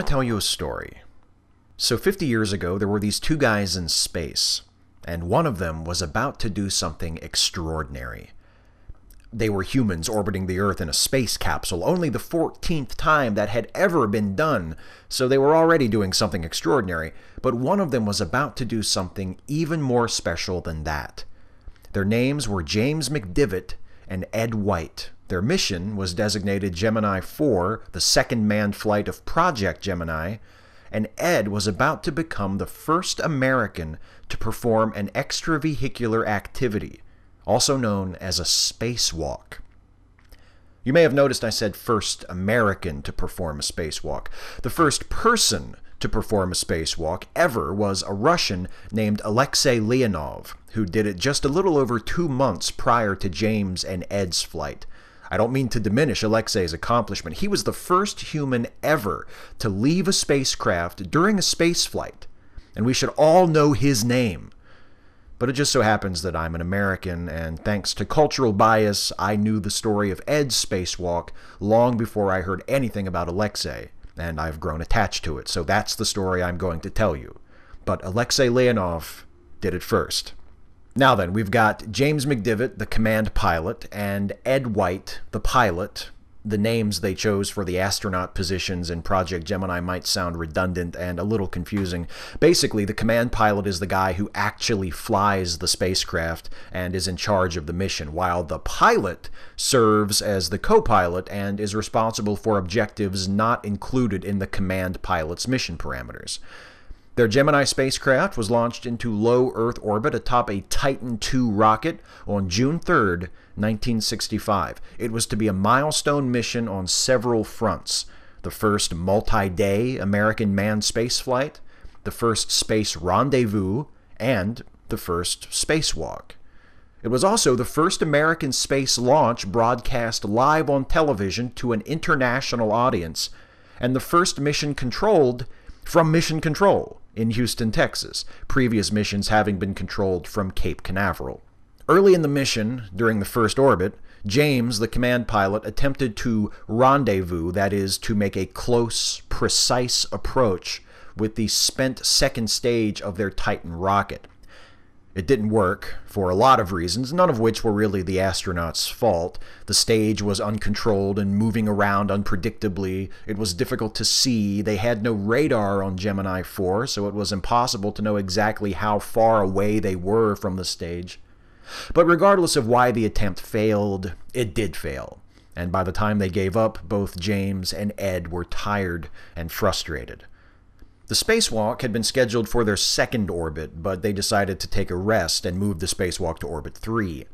to tell you a story. So 50 years ago, there were these two guys in space, and one of them was about to do something extraordinary. They were humans orbiting the Earth in a space capsule, only the 14th time that had ever been done, so they were already doing something extraordinary, but one of them was about to do something even more special than that. Their names were James McDivitt and Ed White. Their mission was designated Gemini 4, the second manned flight of Project Gemini, and Ed was about to become the first American to perform an extravehicular activity, also known as a spacewalk. You may have noticed I said first American to perform a spacewalk. The first person to perform a spacewalk ever was a Russian named Alexei Leonov, who did it just a little over 2 months prior to James and Ed's flight. I don't mean to diminish Alexei's accomplishment. He was the first human ever to leave a spacecraft during a space flight, and we should all know his name. But it just so happens that I'm an American, and thanks to cultural bias, I knew the story of Ed's spacewalk long before I heard anything about Alexei, and I've grown attached to it, so that's the story I'm going to tell you. But Alexei Leonov did it first. Now then, we've got James McDivitt, the command pilot, and Ed White, the pilot. The names they chose for the astronaut positions in Project Gemini might sound redundant and a little confusing. Basically, the command pilot is the guy who actually flies the spacecraft and is in charge of the mission, while the pilot serves as the co-pilot and is responsible for objectives not included in the command pilot's mission parameters. Their Gemini spacecraft was launched into low Earth orbit atop a Titan II rocket on June 3rd, 1965. It was to be a milestone mission on several fronts. The first multi-day American manned spaceflight, the first space rendezvous, and the first spacewalk. It was also the first American space launch broadcast live on television to an international audience, and the first mission controlled from Mission Control in Houston, Texas, previous missions having been controlled from Cape Canaveral. Early in the mission, during the first orbit, James, the command pilot, attempted to rendezvous, that is, to make a close, precise approach with the spent second stage of their Titan rocket. It didn't work, for a lot of reasons, none of which were really the astronauts' fault. The stage was uncontrolled and moving around unpredictably. It was difficult to see. They had no radar on Gemini 4, so it was impossible to know exactly how far away they were from the stage. But regardless of why the attempt failed, it did fail. And by the time they gave up, both James and Ed were tired and frustrated. The spacewalk had been scheduled for their second orbit, but they decided to take a rest and move the spacewalk to orbit 3.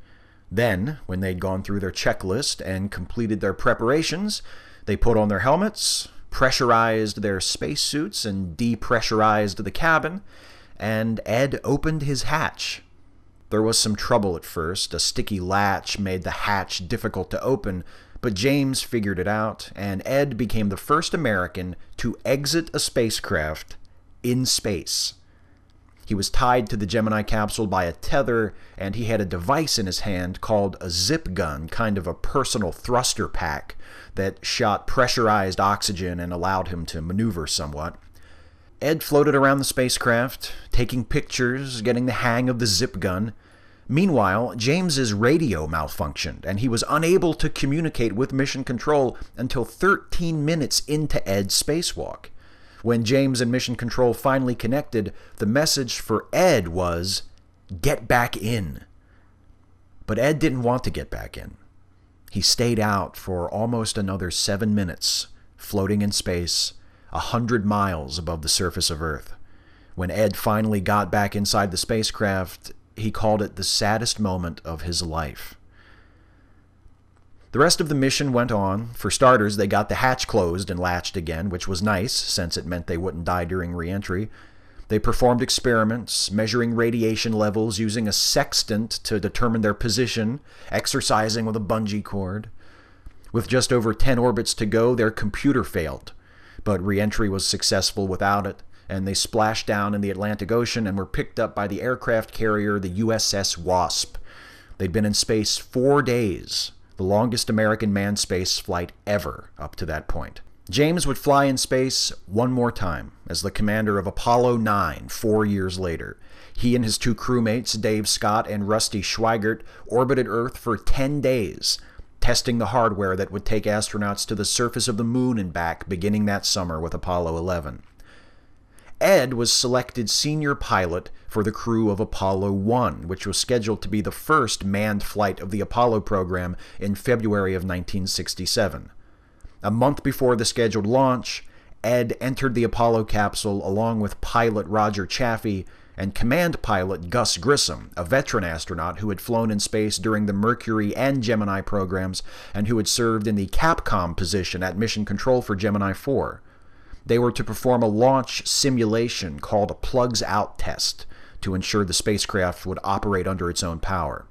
Then, when they'd gone through their checklist and completed their preparations, they put on their helmets, pressurized their spacesuits, and depressurized the cabin, and Ed opened his hatch. There was some trouble at first. A sticky latch made the hatch difficult to open, but James figured it out, and Ed became the first American to exit a spacecraft in space. He was tied to the Gemini capsule by a tether, and he had a device in his hand called a zip gun, kind of a personal thruster pack that shot pressurized oxygen and allowed him to maneuver somewhat. Ed floated around the spacecraft, taking pictures, getting the hang of the zip gun. Meanwhile, James's radio malfunctioned, and he was unable to communicate with Mission Control until 13 minutes into Ed's spacewalk. When James and Mission Control finally connected, the message for Ed was, "Get back in." But Ed didn't want to get back in. He stayed out for almost another 7 minutes, floating in space, 100 miles above the surface of Earth. When Ed finally got back inside the spacecraft, he called it the saddest moment of his life. The rest of the mission went on. For starters, they got the hatch closed and latched again, which was nice, since it meant they wouldn't die during re-entry. They performed experiments, measuring radiation levels using a sextant to determine their position, exercising with a bungee cord. With just over 10 orbits to go, their computer failed, but re-entry was successful without it, and they splashed down in the Atlantic Ocean and were picked up by the aircraft carrier, the USS Wasp. They'd been in space 4 days, the longest American manned space flight ever up to that point. James would fly in space one more time as the commander of Apollo 9 4 years later. He and his two crewmates, Dave Scott and Rusty Schweigert, orbited Earth for 10 days, testing the hardware that would take astronauts to the surface of the moon and back beginning that summer with Apollo 11. Ed was selected senior pilot for the crew of Apollo 1, which was scheduled to be the first manned flight of the Apollo program in February of 1967. A month before the scheduled launch, Ed entered the Apollo capsule along with pilot Roger Chaffee and command pilot Gus Grissom, a veteran astronaut who had flown in space during the Mercury and Gemini programs and who had served in the Capcom position at Mission Control for Gemini 4. They were to perform a launch simulation called a plugs-out test to ensure the spacecraft would operate under its own power.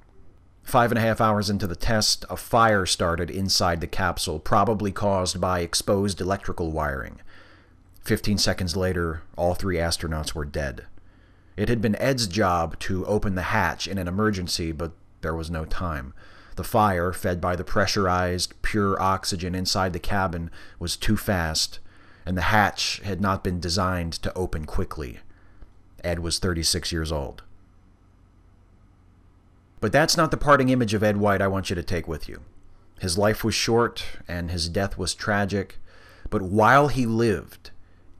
5.5 hours into the test, a fire started inside the capsule, probably caused by exposed electrical wiring. 15 seconds later, all 3 astronauts were dead. It had been Ed's job to open the hatch in an emergency, but there was no time. The fire, fed by the pressurized, pure oxygen inside the cabin, was too fast, and the hatch had not been designed to open quickly. Ed was 36 years old. But that's not the parting image of Ed White I want you to take with you. His life was short, and his death was tragic, but while he lived,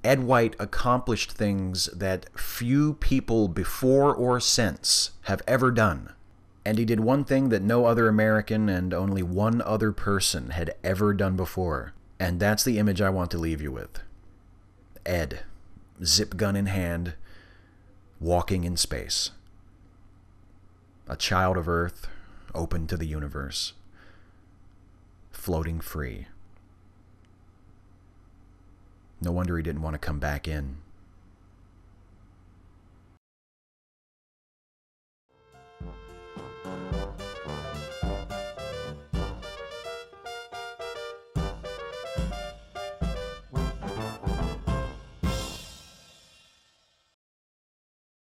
Ed White accomplished things that few people before or since have ever done. And he did one thing that no other American and only one other person had ever done before. And that's the image I want to leave you with. Ed, zip gun in hand, walking in space. A child of Earth, open to the universe. Floating free. No wonder he didn't want to come back in.